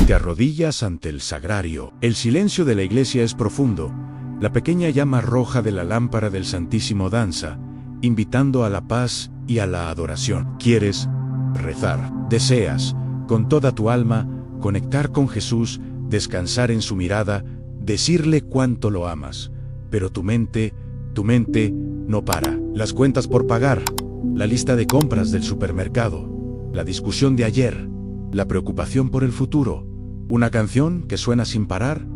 Te arrodillas ante el sagrario. El silencio de la iglesia es profundo. La pequeña llama roja de la lámpara del Santísimo danza, invitando a la paz y a la adoración. Quieres rezar. Deseas, con toda tu alma, conectar con Jesús, descansar en su mirada, decirle cuánto lo amas. Pero tu mente no para. Las cuentas por pagar, la lista de compras del supermercado, la discusión de ayer, la preocupación por el futuro, una canción que suena sin parar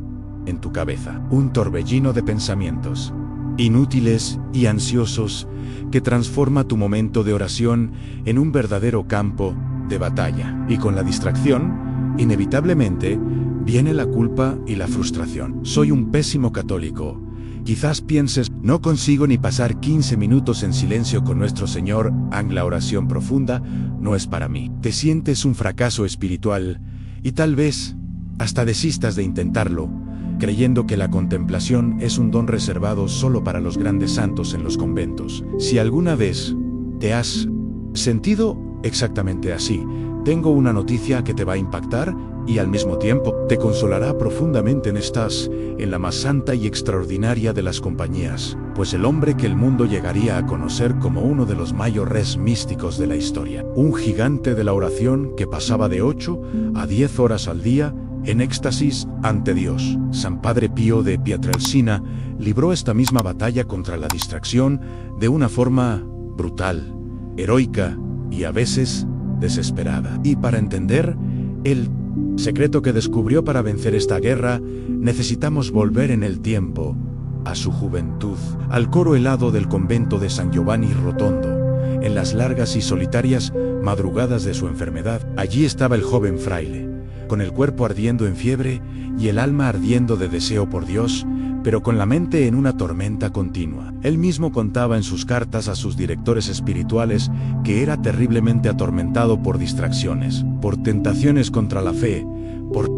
en tu cabeza. Un torbellino de pensamientos, inútiles y ansiosos, que transforma tu momento de oración en un verdadero campo de batalla. Y con la distracción, inevitablemente, viene la culpa y la frustración. Soy un pésimo católico. Quizás pienses, no consigo ni pasar 15 minutos en silencio con nuestro Señor, la oración profunda no es para mí. Te sientes un fracaso espiritual y tal vez hasta desistas de intentarlo, creyendo que la contemplación es un don reservado solo para los grandes santos en los conventos. Si alguna vez te has sentido exactamente así, tengo una noticia que te va a impactar y al mismo tiempo te consolará profundamente. Estás en la más santa y extraordinaria de las compañías, pues el hombre que el mundo llegaría a conocer como uno de los mayores místicos de la historia, un gigante de la oración que pasaba de 8 a 10 horas al día en éxtasis ante Dios. San Padre Pío de Pietrelcina libró esta misma batalla contra la distracción de una forma brutal, heroica y a veces desesperada. Y para entender el secreto que descubrió para vencer esta guerra, necesitamos volver en el tiempo a su juventud, al coro helado del convento de San Giovanni Rotondo. En las largas y solitarias madrugadas de su enfermedad, allí estaba el joven fraile, con el cuerpo ardiendo en fiebre y el alma ardiendo de deseo por Dios, pero con la mente en una tormenta continua. Él mismo contaba en sus cartas a sus directores espirituales que era terriblemente atormentado por distracciones, por tentaciones contra la fe, por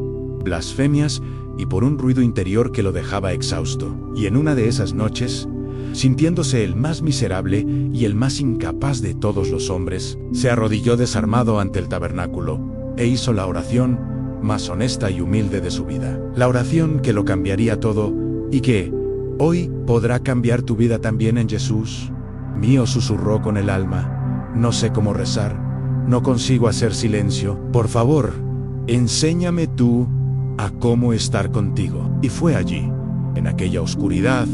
blasfemias y por un ruido interior que lo dejaba exhausto. Y en una de esas noches, sintiéndose el más miserable y el más incapaz de todos los hombres, se arrodilló desarmado ante el tabernáculo e hizo la oración más honesta y humilde de su vida. La oración que lo cambiaría todo y que hoy podrá cambiar tu vida también en Jesús. Mío, susurró con el alma, no sé cómo rezar, no consigo hacer silencio. Por favor, enséñame tú a cómo estar contigo. Y fue allí, en aquella oscuridad,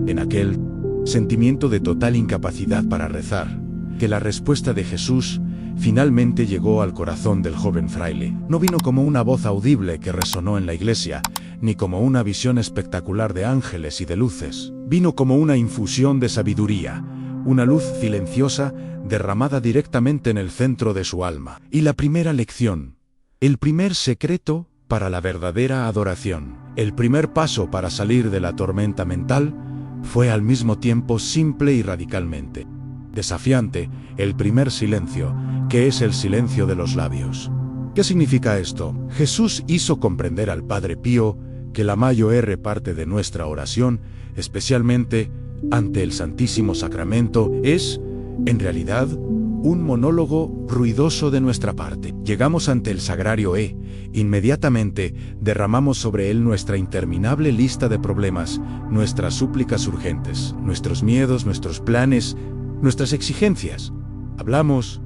en aquel sentimiento de total incapacidad para rezar, que la respuesta de Jesús finalmente llegó al corazón del joven fraile. No vino como una voz audible que resonó en la iglesia, ni como una visión espectacular de ángeles y de luces. Vino como una infusión de sabiduría, una luz silenciosa derramada directamente en el centro de su alma. Y la primera lección, el primer secreto para la verdadera adoración, el primer paso para salir de la tormenta mental, fue al mismo tiempo simple y radicalmente desafiante, el primer silencio, que es el silencio de los labios. ¿Qué significa esto? Jesús hizo comprender al Padre Pío que la mayor parte de nuestra oración, especialmente ante el Santísimo Sacramento, es, en realidad, un monólogo ruidoso de nuestra parte. Llegamos ante el sagrario e, inmediatamente, derramamos sobre él nuestra interminable lista de problemas, nuestras súplicas urgentes, nuestros miedos, nuestros planes, nuestras exigencias. Hablamos,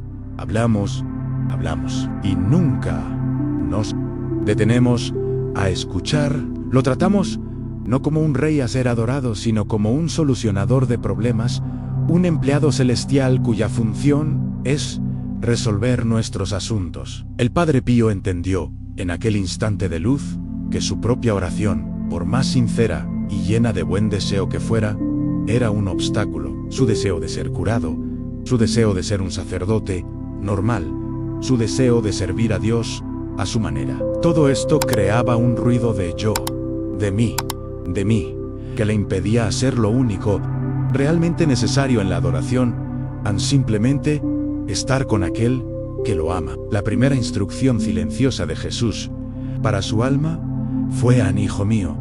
y nunca nos detenemos a escuchar. Lo tratamos no como un rey a ser adorado, sino como un solucionador de problemas, un empleado celestial cuya función es resolver nuestros asuntos. El Padre Pío entendió, en aquel instante de luz, que su propia oración, por más sincera y llena de buen deseo que fuera, era un obstáculo. Su deseo de ser curado, su deseo de ser un sacerdote normal, su deseo de servir a Dios a su manera. Todo esto creaba un ruido de yo, de mí, que le impedía hacer lo único realmente necesario en la adoración, simplemente estar con aquel que lo ama. La primera instrucción silenciosa de Jesús para su alma fue: hijo mío,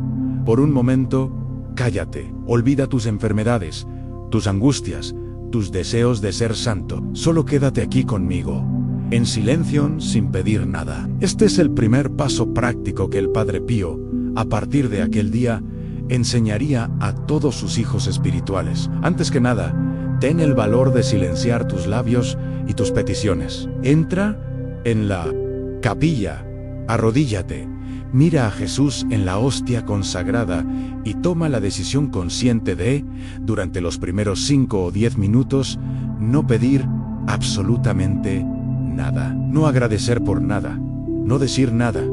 por un momento, cállate, olvida tus enfermedades, tus angustias, tus deseos de ser santo, solo quédate aquí conmigo. en silencio, sin pedir nada. Este es el primer paso práctico que el Padre Pío, a partir de aquel día, enseñaría a todos sus hijos espirituales. Antes que nada, ten el valor de silenciar tus labios y tus peticiones. Entra en la capilla, arrodíllate, mira a Jesús en la hostia consagrada y toma la decisión consciente de, durante los primeros 5 o 10 minutos, no pedir absolutamente nada. No agradecer por nada, no decir nada,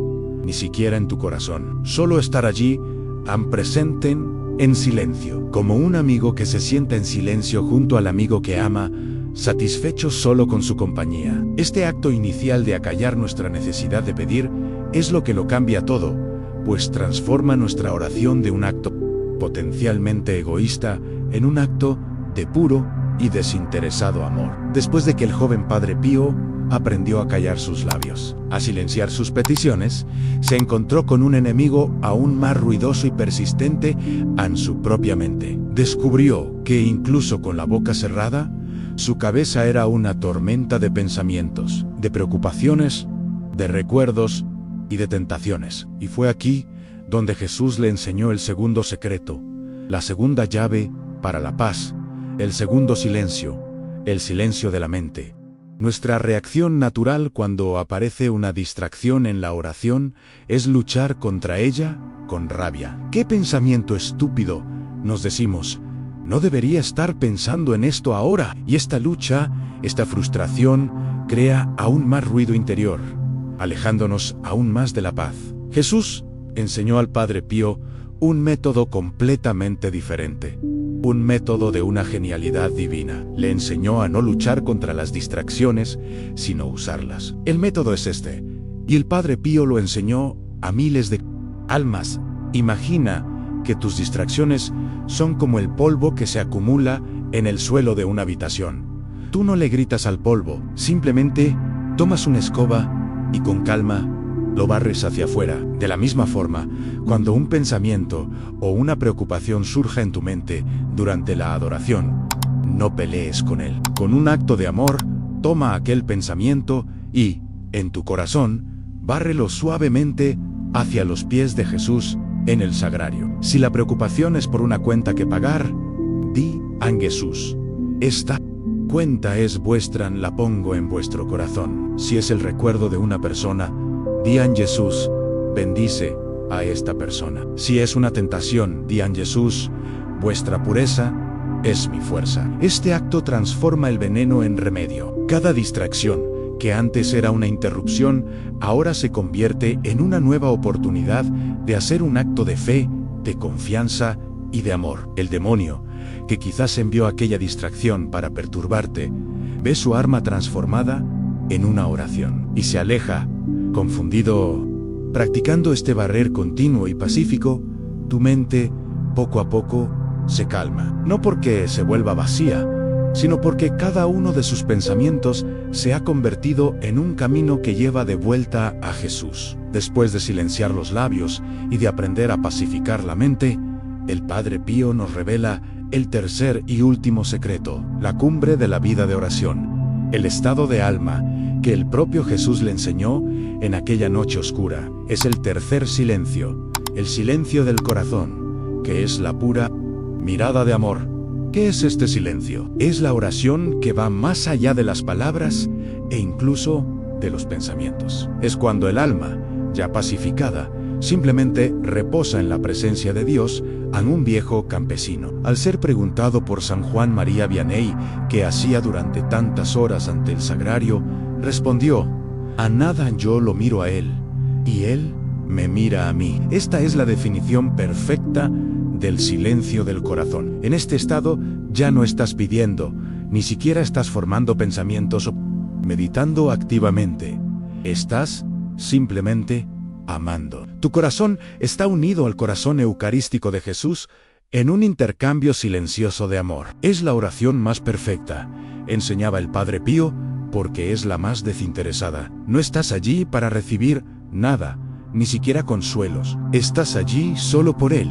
ni siquiera en tu corazón. Solo estar allí, tan presente, en silencio, como un amigo que se sienta en silencio junto al amigo que ama, satisfecho solo con su compañía. Este acto inicial de acallar nuestra necesidad de pedir es lo que lo cambia todo, pues transforma nuestra oración de un acto potencialmente egoísta en un acto de puro y desinteresado amor. Después de que el joven Padre Pío aprendió a callar sus labios, a silenciar sus peticiones, se encontró con un enemigo aún más ruidoso y persistente en su propia mente. Descubrió que incluso con la boca cerrada, su cabeza era una tormenta de pensamientos, de preocupaciones, de recuerdos y de tentaciones. Y fue aquí donde Jesús le enseñó el segundo secreto, la segunda llave para la paz, el segundo silencio, el silencio de la mente. Nuestra reacción natural cuando aparece una distracción en la oración es luchar contra ella con rabia. ¡Qué pensamiento estúpido!, nos decimos. No debería estar pensando en esto ahora. Y esta lucha, esta frustración, crea aún más ruido interior, alejándonos aún más de la paz. Jesús enseñó al Padre Pío un método completamente diferente. Un método de una genialidad divina. Le enseñó a no luchar contra las distracciones, sino usarlas. El método es este, y el Padre Pío lo enseñó a miles de almas. Imagina que tus distracciones son como el polvo que se acumula en el suelo de una habitación. Tú no le gritas al polvo, simplemente tomas una escoba y con calma lo barres hacia afuera. De la misma forma, cuando un pensamiento o una preocupación surja en tu mente durante la adoración, no pelees con él. Con un acto de amor, toma aquel pensamiento y, en tu corazón, bárrelo suavemente hacia los pies de Jesús en el sagrario. Si la preocupación es por una cuenta que pagar, di a Jesús: esta cuenta es vuestra, la pongo en vuestro corazón. Si es el recuerdo de una persona, di a Jesús: bendice a esta persona. Si es una tentación, di a Jesús: vuestra pureza es mi fuerza. Este acto transforma el veneno en remedio. Cada distracción, que antes era una interrupción, ahora se convierte en una nueva oportunidad de hacer un acto de fe, de confianza y de amor. El demonio, que quizás envió aquella distracción para perturbarte, ve su arma transformada en una oración y se aleja, confundido. Practicando este barrer continuo y pacífico, tu mente, poco a poco, se calma. No porque se vuelva vacía, sino porque cada uno de sus pensamientos se ha convertido en un camino que lleva de vuelta a Jesús. Después de silenciar los labios y de aprender a pacificar la mente, el Padre Pío nos revela el tercer y último secreto, la cumbre de la vida de oración, el estado de alma que el propio Jesús le enseñó en aquella noche oscura. Es el tercer silencio, el silencio del corazón, que es la pura mirada de amor. ¿Qué es este silencio? Es la oración que va más allá de las palabras e incluso de los pensamientos. Es cuando el alma, ya pacificada, simplemente reposa en la presencia de Dios en un viejo campesino. Al ser preguntado por San Juan María Vianney qué hacía durante tantas horas ante el sagrario, respondió: a nada, yo lo miro a él, y él me mira a mí. Esta es la definición perfecta del silencio del corazón. En este estado ya no estás pidiendo, ni siquiera estás formando pensamientos o meditando activamente. Estás simplemente amando. Tu corazón está unido al corazón eucarístico de Jesús en un intercambio silencioso de amor. Es la oración más perfecta, enseñaba el Padre Pío, porque es la más desinteresada. No estás allí para recibir nada, ni siquiera consuelos. Estás allí solo por Él,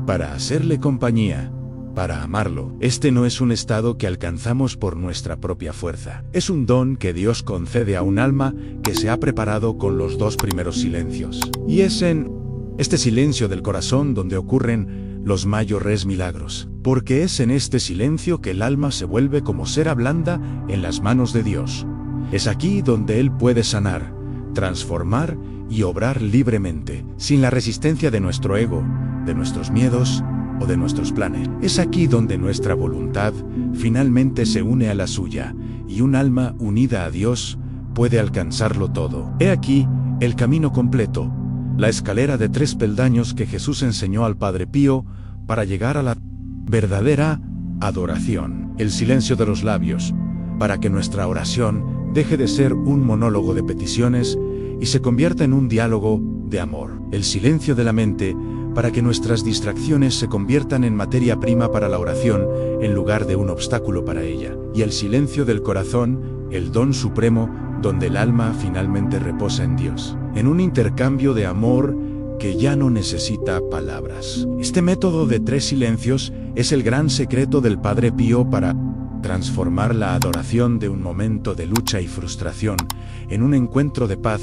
para hacerle compañía, para amarlo. Este no es un estado que alcanzamos por nuestra propia fuerza. Es un don que Dios concede a un alma que se ha preparado con los dos primeros silencios. Y es en este silencio del corazón donde ocurren los mayores milagros. Porque es en este silencio que el alma se vuelve como cera blanda en las manos de Dios. Es aquí donde Él puede sanar, transformar y obrar libremente, sin la resistencia de nuestro ego, de nuestros miedos o de nuestros planes. Es aquí donde nuestra voluntad finalmente se une a la suya, y un alma unida a Dios puede alcanzarlo todo. He aquí el camino completo, la escalera de 3 peldaños que Jesús enseñó al Padre Pío para llegar a la verdadera adoración. El silencio de los labios, para que nuestra oración deje de ser un monólogo de peticiones y se convierta en un diálogo de amor. El silencio de la mente, para que nuestras distracciones se conviertan en materia prima para la oración en lugar de un obstáculo para ella. Y el silencio del corazón, el don supremo, donde el alma finalmente reposa en Dios, en un intercambio de amor que ya no necesita palabras. Este método de 3 silencios es el gran secreto del Padre Pío para transformar la adoración de un momento de lucha y frustración en un encuentro de paz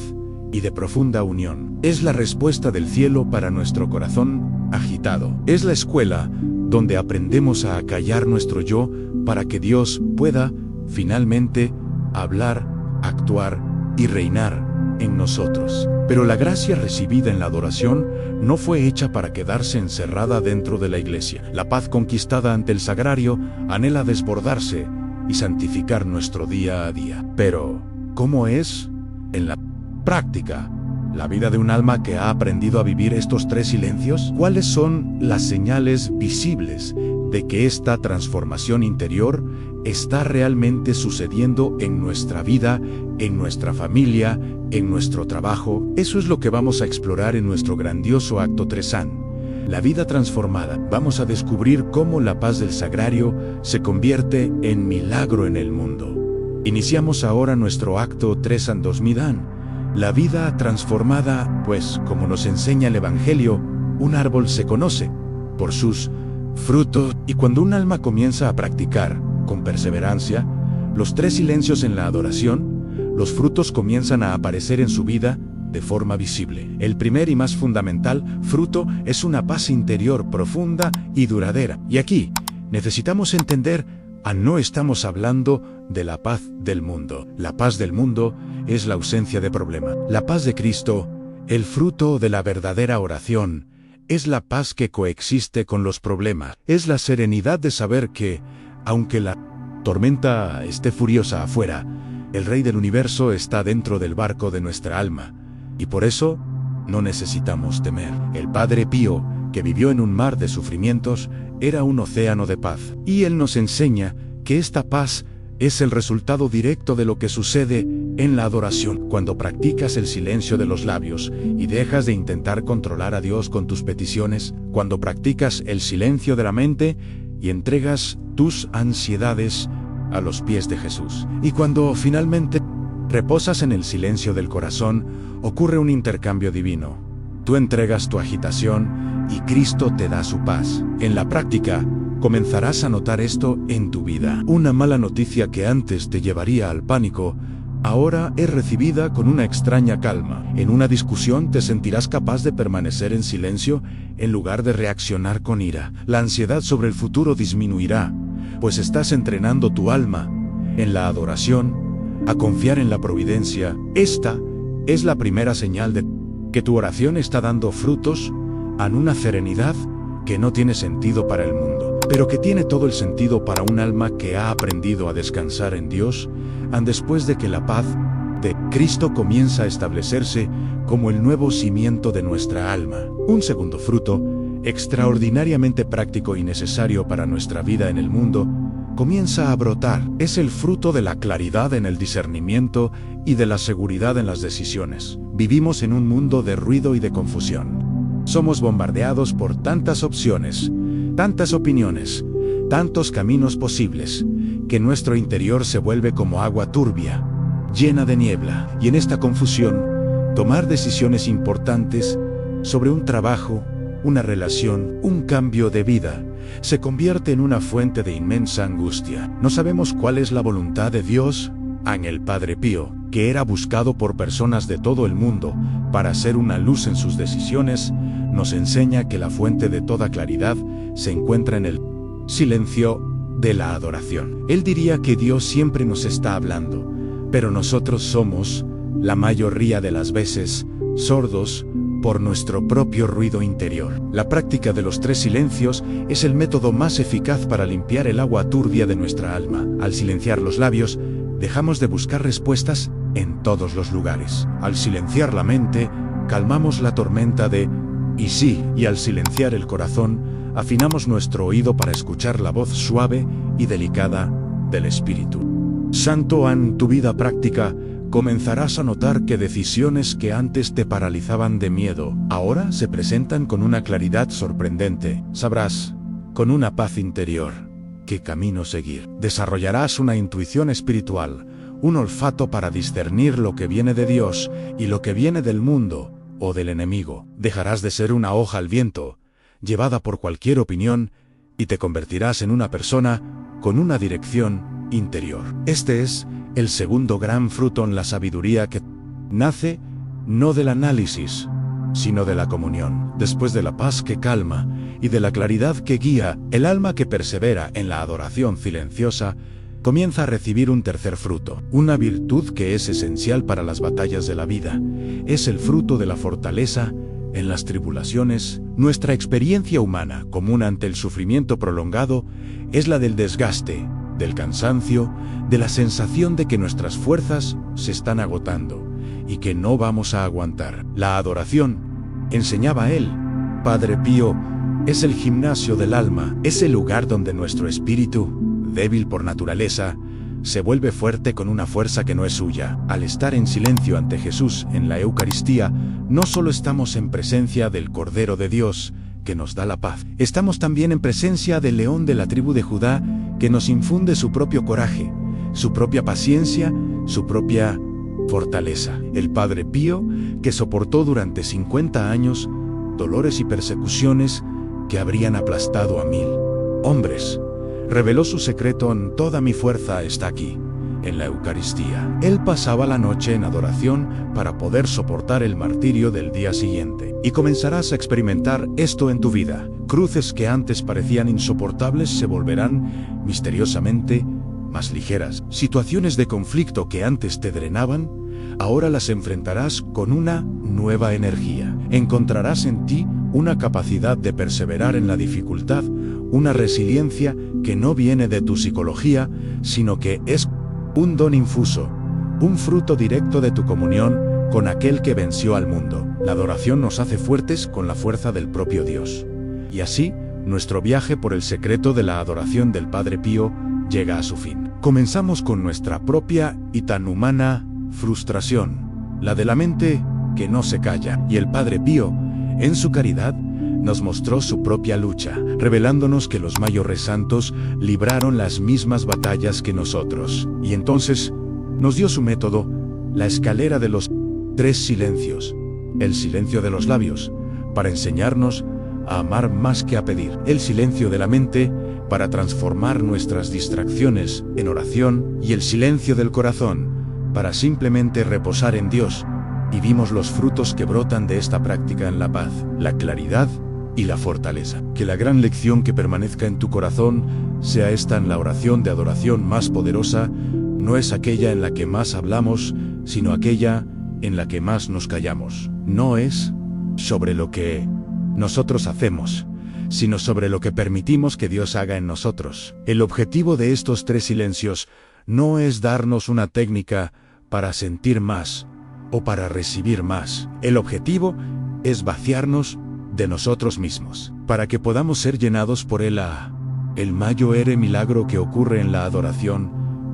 y de profunda unión. Es la respuesta del cielo para nuestro corazón agitado. Es la escuela donde aprendemos a acallar nuestro yo para que Dios pueda, finalmente, hablar, actuar y reinar en nosotros. Pero la gracia recibida en la adoración no fue hecha para quedarse encerrada dentro de la iglesia. La paz conquistada ante el sagrario anhela desbordarse y santificar nuestro día a día. Pero, ¿cómo es, en la práctica, la vida de un alma que ha aprendido a vivir estos 3 silencios? ¿Cuáles son las señales visibles de que esta transformación interior está realmente sucediendo en nuestra vida, en nuestra familia, en nuestro trabajo? Eso es lo que vamos a explorar en nuestro grandioso acto Tresan, la vida transformada. Vamos a descubrir cómo la paz del sagrario se convierte en milagro en el mundo. Iniciamos ahora nuestro acto Tresan 2000. La vida transformada, pues, como nos enseña el Evangelio, un árbol se conoce por sus frutos, y cuando un alma comienza a practicar, con perseverancia, los 3 silencios en la adoración, los frutos comienzan a aparecer en su vida de forma visible. El primer y más fundamental fruto es una paz interior profunda y duradera. Y aquí necesitamos entender, no estamos hablando de la paz del mundo. La paz del mundo es la ausencia de problema. La paz de Cristo, el fruto de la verdadera oración, es la paz que coexiste con los problemas. Es la serenidad de saber que, aunque la tormenta esté furiosa afuera, el Rey del Universo está dentro del barco de nuestra alma, y por eso no necesitamos temer. El Padre Pío, que vivió en un mar de sufrimientos, era un océano de paz. Y él nos enseña que esta paz es el resultado directo de lo que sucede en la adoración. Cuando practicas el silencio de los labios y dejas de intentar controlar a Dios con tus peticiones, cuando practicas el silencio de la mente y entregas tus ansiedades a los pies de Jesús, y cuando finalmente reposas en el silencio del corazón, ocurre un intercambio divino. Tú entregas tu agitación y Cristo te da su paz. En la práctica, comenzarás a notar esto en tu vida. Una mala noticia que antes te llevaría al pánico, ahora es recibida con una extraña calma. En una discusión te sentirás capaz de permanecer en silencio en lugar de reaccionar con ira. La ansiedad sobre el futuro disminuirá, pues estás entrenando tu alma en la adoración a confiar en la providencia. Esta es la primera señal de que tu oración está dando frutos en una serenidad que no tiene sentido para el mundo, pero que tiene todo el sentido para un alma que ha aprendido a descansar en Dios, después de que la paz de Cristo comienza a establecerse como el nuevo cimiento de nuestra alma. Un segundo fruto, extraordinariamente práctico y necesario para nuestra vida en el mundo, comienza a brotar. Es el fruto de la claridad en el discernimiento y de la seguridad en las decisiones. Vivimos en un mundo de ruido y de confusión. Somos bombardeados por tantas opciones, tantas opiniones, tantos caminos posibles, que nuestro interior se vuelve como agua turbia, llena de niebla. Y en esta confusión, tomar decisiones importantes sobre un trabajo, una relación, un cambio de vida, se convierte en una fuente de inmensa angustia. No sabemos cuál es la voluntad de Dios. El Padre Pío, que era buscado por personas de todo el mundo para ser una luz en sus decisiones, nos enseña que la fuente de toda claridad se encuentra en el silencio de la adoración. Él diría que Dios siempre nos está hablando, pero nosotros somos, la mayoría de las veces, sordos por nuestro propio ruido interior. La práctica de los 3 silencios es el método más eficaz para limpiar el agua turbia de nuestra alma. Al silenciar los labios, dejamos de buscar respuestas en todos los lugares. Al silenciar la mente, calmamos la tormenta de "y sí", y al silenciar el corazón, afinamos nuestro oído para escuchar la voz suave y delicada del Espíritu Santo. En tu vida práctica, comenzarás a notar que decisiones que antes te paralizaban de miedo, ahora se presentan con una claridad sorprendente. Sabrás, con una paz interior, qué camino seguir. Desarrollarás una intuición espiritual, un olfato para discernir lo que viene de Dios y lo que viene del mundo o del enemigo. Dejarás de ser una hoja al viento, llevada por cualquier opinión, y te convertirás en una persona con una dirección interior. Este es el segundo gran fruto en la sabiduría, que nace no del análisis, sino de la comunión. Después de la paz que calma y de la claridad que guía, el alma que persevera en la adoración silenciosa comienza a recibir un tercer fruto, una virtud que es esencial para las batallas de la vida. Es el fruto de la fortaleza en las tribulaciones. Nuestra experiencia humana común ante el sufrimiento prolongado es la del desgaste, del cansancio, de la sensación de que nuestras fuerzas se están agotando y que no vamos a aguantar. La adoración, enseñaba él, Padre Pío, es el gimnasio del alma, es el lugar donde nuestro espíritu, débil por naturaleza, se vuelve fuerte con una fuerza que no es suya. Al estar en silencio ante Jesús en la Eucaristía, no solo estamos en presencia del Cordero de Dios, que nos da la paz, estamos también en presencia del león de la tribu de Judá, que nos infunde su propio coraje, su propia paciencia, su propia fortaleza. El Padre Pío, que soportó durante 50 años dolores y persecuciones que habrían aplastado a 1000 hombres, reveló su secreto en "toda mi fuerza está aquí, en la Eucaristía". Él pasaba la noche en adoración para poder soportar el martirio del día siguiente. Y comenzarás a experimentar esto en tu vida. Cruces que antes parecían insoportables se volverán misteriosamente más ligeras. Situaciones de conflicto que antes te drenaban, ahora las enfrentarás con una nueva energía. Encontrarás en ti una capacidad de perseverar en la dificultad, una resiliencia que no viene de tu psicología, sino que es un don infuso, un fruto directo de tu comunión con aquel que venció al mundo. La adoración nos hace fuertes con la fuerza del propio Dios. Y así, nuestro viaje por el secreto de la adoración del Padre Pío llega a su fin. Comenzamos con nuestra propia y tan humana frustración, la de la mente que no se calla. Y el Padre Pío, en su caridad, nos mostró su propia lucha, revelándonos que los mayores santos libraron las mismas batallas que nosotros. Y entonces nos dio su método, la escalera de los 3 silencios, el silencio de los labios, para enseñarnos a amar más que a pedir, el silencio de la mente, para transformar nuestras distracciones en oración, y el silencio del corazón, para simplemente reposar en Dios. Y vimos los frutos que brotan de esta práctica en la paz, la claridad y la fortaleza. Que la gran lección que permanezca en tu corazón sea esta: en la oración de adoración más poderosa, no es aquella en la que más hablamos, sino aquella en la que más nos callamos. No es sobre lo que nosotros hacemos, sino sobre lo que permitimos que Dios haga en nosotros. El objetivo de estos 3 silencios no es darnos una técnica para sentir más o para recibir más. El objetivo es vaciarnos de nosotros mismos, para que podamos ser llenados por Él. El mayor milagro que ocurre en la adoración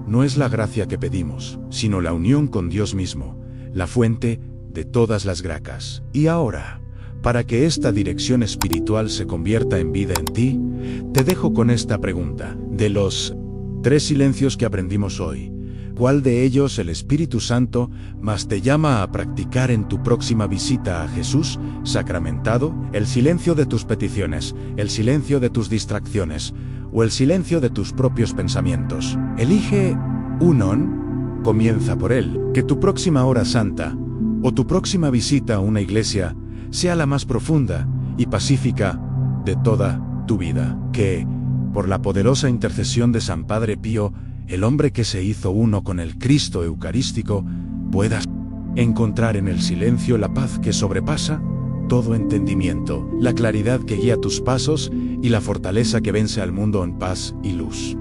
no es la gracia que pedimos, sino la unión con Dios mismo, la fuente de todas las gracias. Y ahora, para que esta dirección espiritual se convierta en vida en ti, te dejo con esta pregunta. De los 3 silencios que aprendimos hoy, ¿Cuál de ellos el Espíritu Santo más te llama a practicar en tu próxima visita a Jesús sacramentado? ¿El silencio de tus peticiones, el silencio de tus distracciones o el silencio de tus propios pensamientos? Elige uno, comienza por él. Que tu próxima hora santa o tu próxima visita a una iglesia sea la más profunda y pacífica de toda tu vida. Que, por la poderosa intercesión de San Padre Pío, el hombre que se hizo uno con el Cristo Eucarístico, puedas encontrar en el silencio la paz que sobrepasa todo entendimiento, la claridad que guía tus pasos y la fortaleza que vence al mundo en paz y luz.